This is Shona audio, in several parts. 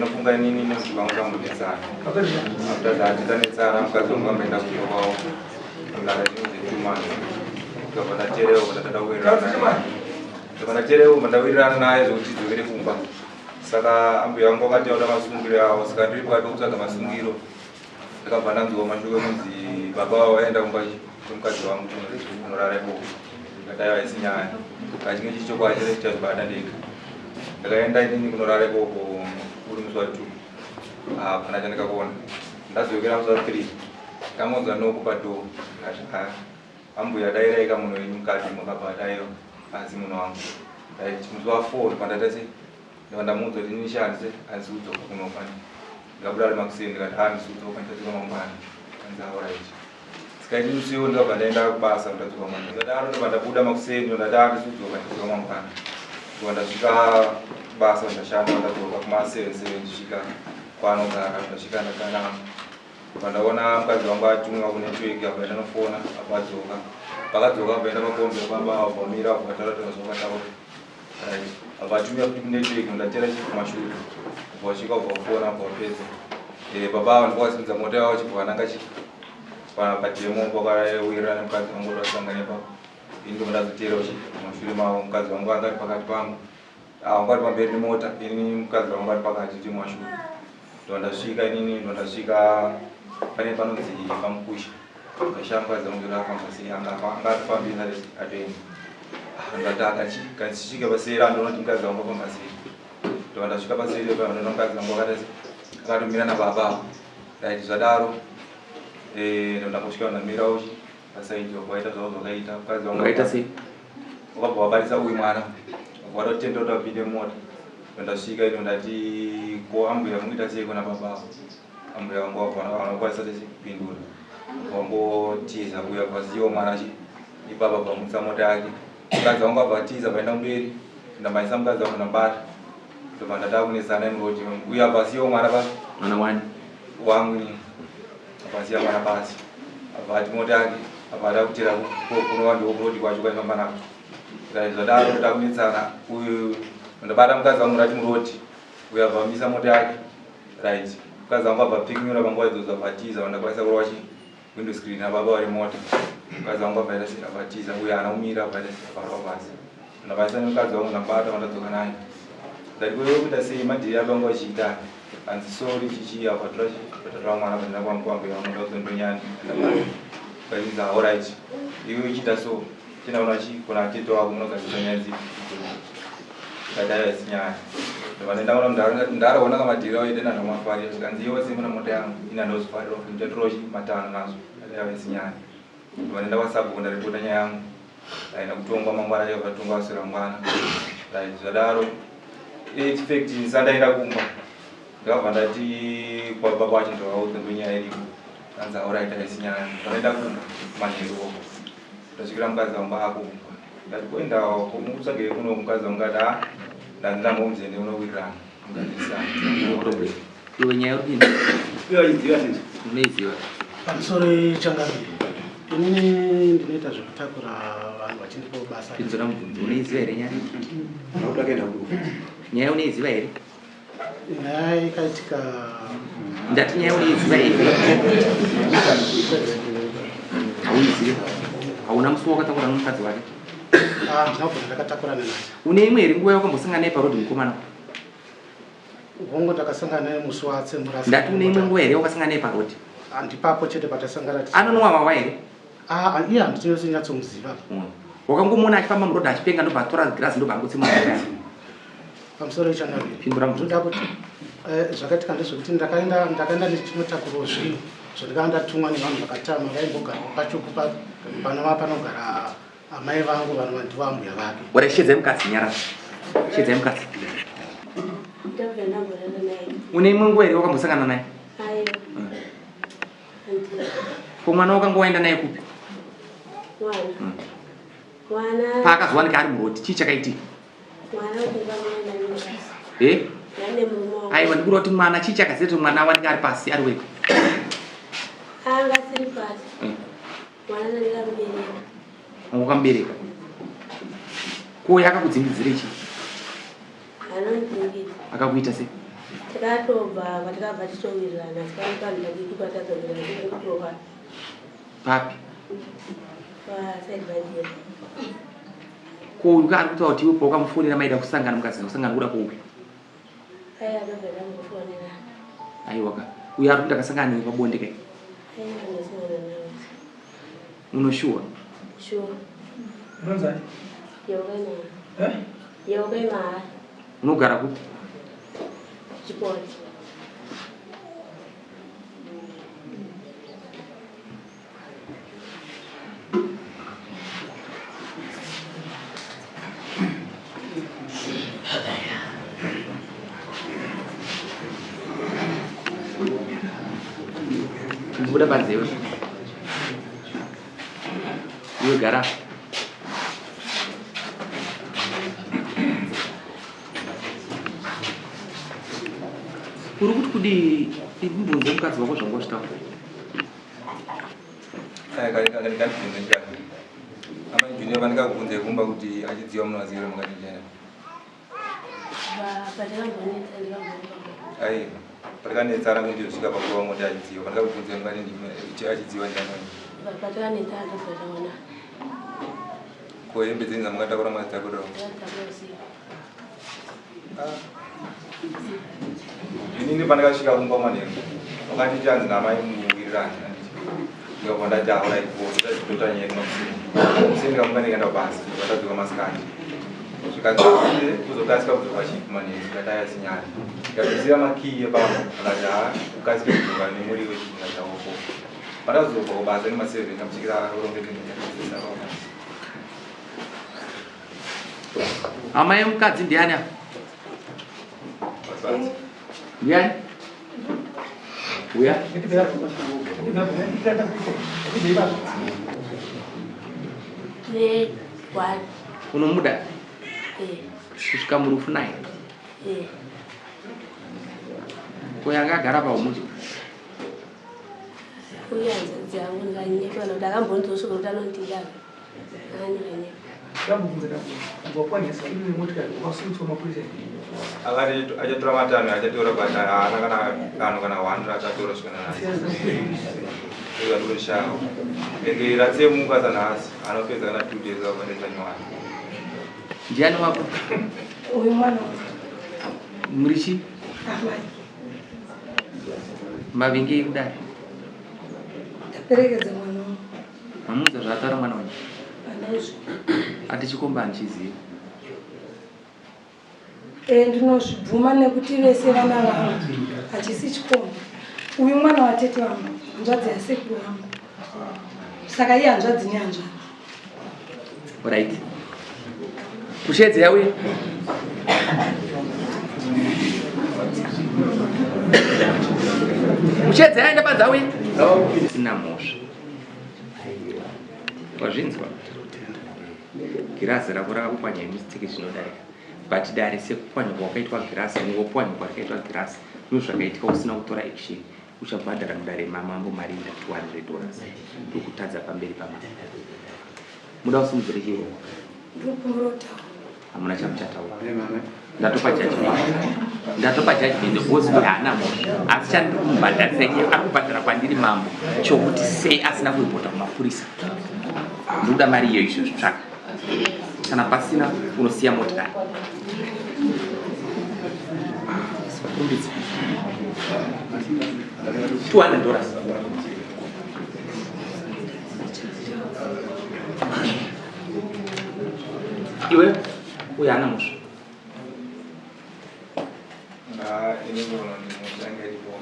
nofunga nini nemuzvivangu zvamudetsana after that tanetsana mukadzi wangu amboenda kuno kwavo ndaka chinhu zvetuma ndakaterewo ndawirirana naye zvokuti dzokere kumba saka ambuya vangu vakati vauda masungiro avo saka ndiri pakati kutsvaga masungiro ndakabva ndanzwa mashoko emunzi baba vavo vaenda kumba kwemukadzi wangu kunorara ikoko ngataiva isinyaya kachinge chichokwadi chichazvibata ndega ndakaenda inini kunorara ikoko uri musi wa2 hapana chandakakuona ndazokera musi wa3 ndakangonzwa noko padhoo ati ambuya dairaika munhu wenyu mukati makabhataiwa asi munhu wangu musi wa4 pandatase ndamuudza kuti nishandise asi kudzoka kunofani ndikabuda ari makuseni ndikati ndisudzoka nditadzoka mangwana anzauraiti sikaiti musiwo ndikabva ndaenda kubasa ndadzoka mangwana ndadaro ndobva ndabuda makuseni ndati ndisudzoka ndidzoka mangwana ndobva ndasvika basa ndashanda ndadzoka kuma7 ndisvika kwaanogara ndasvika ndakana ndobva ndaona mukadzi wangu atumwa kunetwork abva ndanofona abva adzoka pakadzoka abva enda pakombe baba abva mira abva taura zvakataura abva atumira kuti kunetwork ndatera kumashure abva wasvika abva wafona abva wapedza baba avo ndikwasimudza mota yavo chibva vananga pademo pakawirira nemukadzi wangu ndasangana ipapo ini ndobva ndazotera kumashure mavo mukadzi wangu anga ari pakati pangu wangu ari pamberi nemota ini mukadzi wangu ari pakati timumashure ndobva ndasvika inini ndobva ndasvika pane panonzi pamukusha ndashaa mukadzi wangu ndorafambasi anga atofambisa atoenda ndataka kachisvika paseri andonoti mukadzi wangu afamba sei ndobva ndasvika paseri pandoona mukadzi wangu akatomira nababa right zvadaro ndobva ndambosvika ndamira uchi pasaidi wakaita zvavo zvakaita mukadzi wangu akaita sei wakabva wabarisa uyu mwana wadotenda kuti wapinde mota ndasvika ino ndati ko ambuya muita sei kuna baba ambuya wangu vanokwanisa tese kupindura wangotiza kuya kwaziwo mwana ipapa pamutsa mota yake mukadzi wangu abva atiza paenda mberi ndambaisa mukadzi wangu ndambata ndobva ndatava kunesana imuroti uye abva asiyawo mwana mwana wani wangu ini abva asiya mwana pasi abva ati mota yake abva ada kutera kunova ndiwo kuroti kwacho kwaifamba nako zvadaro takunetsana uyu ndabata mukadzi wangu ndati muroti uyu abva amisa mota yake right mukadzi wangu abva pikinyura panguva idzodzo abva atiza vandakwanisa kurova window screen ababa vari mota mukadzi wangu abva abva atiza uyu haana kumira abva abva pasi ndakwanisa nemukadzi wangu ndambata vandadzoka naye ndati kwewe kuita sei madhiri apangu achiita hanzi sori chichi abva tora mwana pandina kwamkwambe vangu ndakuzondonyani kaidza alright iwe uchiita so chinaona chikona ateto wako munogadzira nyaya dzii ngataiva isinyaya ndaona ndaraona kamadhiri ao ide nandomafarira zvikanzi iwo simuna mota yangu ina ndozvifarira kuti nditatorochi matano nazvo ngataiva isinyaya ndoenda kwasabhuku ndaripota nyaya yangu aina kutongwa mangwana chaiva vatongwa vaswera mwana right zvadaro fact sandaenda kumba ndakabva ndati kwababa wacho ndovaudzwa ndonyaya iripo kanzi auraita isinyaya vanoenda kumba manheruko ndasvikira mukadzi wangu akumba ndati kuenda mutsvage kuno mukadzi wangu ati ndandambomuzende unowirirana mukadzi iwe nyaya urikini iziva tinzi unoiziva pamusoro changamire inini ndinoita zvekutakura vanhu vachindipo basa pinzura mubvunzo unoiziva here nyaya autakaenda kudu nyaya unoiziva here nyaya ikaitika ndati nyaya unoiziva here hauizive hauna musi wakatakura nomukadzi wake ndinogona ndakatakurana naye une imwe here nguva yakambosangana naye parodhi mukomana hongo ndakasangana naye musi watsemura ndati une imwe nguva here wakasangana naye parodhi handipapo chete patasangana anonwa wawa here iye handinyosi nyatsomuziva wakangomona achifamba murodhi achipenga ndobva atora girasi ndobva angotsemura pamusoro ichangamire pindura ndoda kuti zvakaitika ndezvekuti ndakaenda ndichinotakurawo zvinhu zvandikanga ndatumwa nevanhu vakatama vaimbogara pachoku panova panogara amai vangu vanhu vandivo ambuya vake ora shedzai mukadzi nyara shedzai mukadzi une imwe nguva here wakambosangana naye ko mwana wakangowaenda naye kupi paakazowanika ari muroti chii chakaitika aiwa ndikura kuti mwana chii chakaziva kuti mwana awanika ari pasi ari weka wakamubereka ko yakakudzingizire chii akakuita sei Takatoba vatakabva titowirirana sikaikani kadiki patadzokera kutoka papi pasaidi vajira kuuyu ari kutaura kuti iwe paukamufonera maida kusangana mukazina kusangana kuda kuupi aya adobva ndamufonera aiwaka uyu ari kuti akasangana newe pabonde kai aindosangana nawo unoshuwa sure unonzani yeukaimara unogara kuti chipoti buda panze iwe gara uri kuti kudi ibvunze mukadzi wako zvangu wachitaura amajunior vandikabvunze kumba kuti achidziva munhu azivire mukati njena patakambonetsa ndikamboneka ai patakanetsana kuti kusvika pakuva moti achidziva vandikabvunze mukati achidziva njani patakanetsa ndobva taona ko hembe dzenyu dzamungatakura mwadzitakurawo inini pandakasvika kumba manhengo wakanditi anzi namai muwirirana ndikabva ndataura ikototanyekuma musindikamuka ndikaenda basi vatadzoka masikati zvikanzi kuzokasika kudzoka chipu manhengo ikataya sinyari ikatoziva makiyi epamwe akati ha ukasike kudzoka nemuri wechinga chaoko pandazobva kubasa nema7 kamusvikira urongezesa hama yemukadzi ndiani apa ndiani uya unomuda kusvika murufu naye koyanga agara paumuti uyanzanzangu ndikanyekana kuti akambonzosvika kuti anondidana andikanyeka akati achatora matano achatora ana kana kano kana 100 achatora svikana nasoadoshao enge ratsemuka zanhasi anopedza kana 2 days akaendesa nyowani ndiani wako uyu mwana murichi amai mavingei kudai taperekedza mwana wangu mamuza zvataura mwana wanyu anaizvo atichikomba anichiziva ndinozvibvuma nekuti vese vana vangu hachisi chikomba uyu mwana watete wangu hanzvadzi yasekuru wangu saka iye hanzvadzi nehanzvadzi right kushedze yauye kushedze yaenda panza uye sina mhosva wazvinzwa girasi rako rakakupwanya mistake zvinodarika but dare sekupwanya kwakaitwa girasi ningopwanya kwakaitwa girasi ndozvakaitika usina kutora action uchabhadhara mudare mamambo mari $200 ndokutadza pamberi pamama muda usimudzire chiro hamuna chamuchataura ndatopa judgment bosi kuti haana mhosva asi chandikumubhadharisa iye ari kubhadhara kwandiri mambo chokuti sei asina kuripota kumapurisa ndoda mari iyo izvo zvitsvaka kana pasina unosiya motikari kumbidza $200 iwe uyu haana mhosva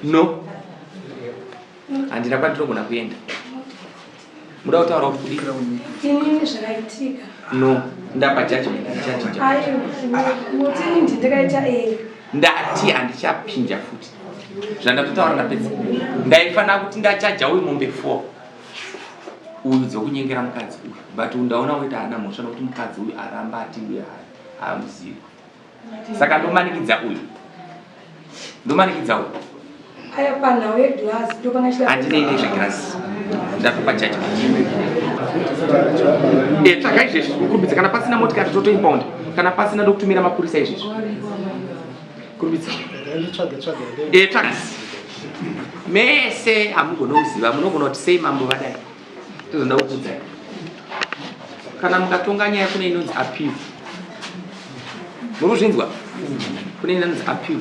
no handina kwandirogona kuenda muda kutaura kuti kudii inini zvakaitika no ndapa judgment handichatija mutini ndindikaita ndati handichapinja futi zvandatotaura ndapedza ndaifanira kuti ndachaja uyu mombe 4 uyu dzokunyengera mukadzi uyu but undaona kuti haana mhosva nokuti mukadzi uyu aramba ati uyu haamuzivi saka ndomanikidza uyu aya panhau yeglasi handinei zvegirasi ndatopa judgment tsvaka izvezvi kurumbidza kana pasina motikari totoimpound kana pasina ndokutumira mapurisa izvezvi kurumbidza tsvagasi mese hamugona kuziva munogona kuti sei mambo vadai tozoda kukudzai kana mukatonga nyaya kune inonzi appeal muri kuzvinzwa kune inonzi appeal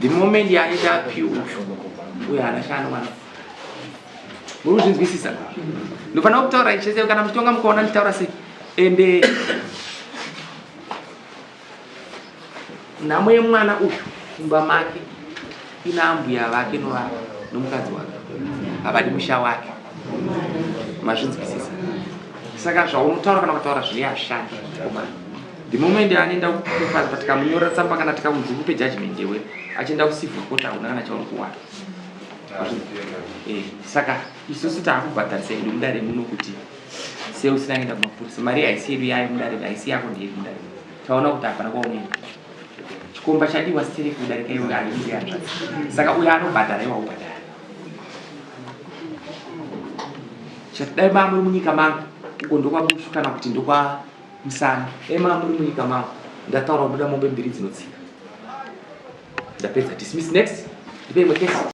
the moment yaita appeal uyo haana chaanowana muri kuzvinzwisisa ndofanira kutaura ichese kana muchitonga mukaona nditaura sei ende nhamo yemwana uyu kumba make ina ambuya vake nomukadzi wake havadi musha wake mazvinzwisisa saka zvaunotaura kana kutaura zviri hashandi the moment anoenda kufaza tikamunyora tsamba kana tikamunzi kupe judgment yewe achienda kucivil court hauna kana chauri kuwana saka isusu taakubhadharisa edu mudare muno kuti seusina kuenda kumapurisa mari haisi yedu yayo mudare haisi yako ndeyedi mudare taona kuti hapana kwaunoenda chikomba chadiwa sitereki kudarika iwe alimuri yatsvadzi saka uyo anobhadhara iwa ubhadhara chatidai mamuri munyika mangu uko ndokwamushu kana kuti ndokwa musana mamuri munyika mangu ndataura ndoda mombe mbiri dzinotsika ndapedza dismiss next ndipe imwe kesi